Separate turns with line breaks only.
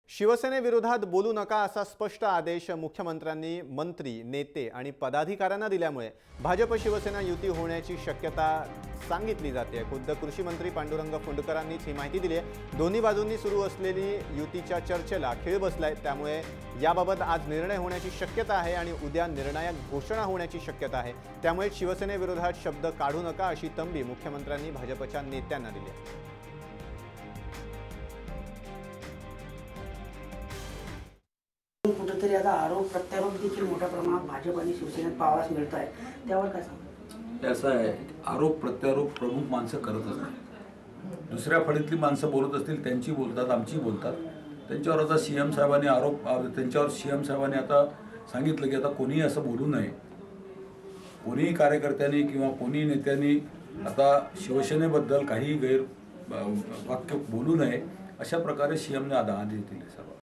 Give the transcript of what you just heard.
शिवसेनेविरोधात बोलू नका असा स्पष्ट आदेश मुख्यमंत्र्यांनी मंत्री, नेते आणि पदाधिकाऱ्यांना दिल्यामुळे भाजप शिवसेना युती होण्याची शक्यता सांगितली जाते। खुद्द कृषी मंत्री पांडुरंग फुंडकरांनीच ही माहिती दिली आहे। दोन्ही बाजूंनी सुरू असलेली युतीच्या चर्चेला खीळ बसलाय, त्यामुळे याबाबत आज निर्णय होण्याची शक्यता आहे आणि उद्या निर्णायक घोषणा होण्याची शक्यता आहे। त्यामुळे शिवसेनेविरोधात शब्द काढू नका अशी तंबी मुख्यमंत्र्यांनी भाजपच्या नेत्यांना दिली आहे।
कुठेतरी आता आरोप प्रत्यारोप देखील मोठ्या प्रमाणात भाजप आणि शिवसेनेत पाहावयास मिळत आहे, त्यावर काय सांगता?
असं आहे, आरोप प्रत्यारोप प्रमुख माणसं करतच नाही। दुसऱ्या फळीतली माणसं बोलत असतील त्यांची बोलतात, आमची बोलतात। त्यांच्यावर आता सीएम साहेबांनी त्यांच्यावर सीएम साहेबांनी आता सांगितलं की आता कोणीही असं बोलू नये, कोणीही कार्यकर्त्यांनी किंवा कोणीही नेत्यांनी आता शिवसेनेबद्दल काही गैर वाक्य बोलू नये, अशा प्रकारे सीएमने आदेश दिले सर्व।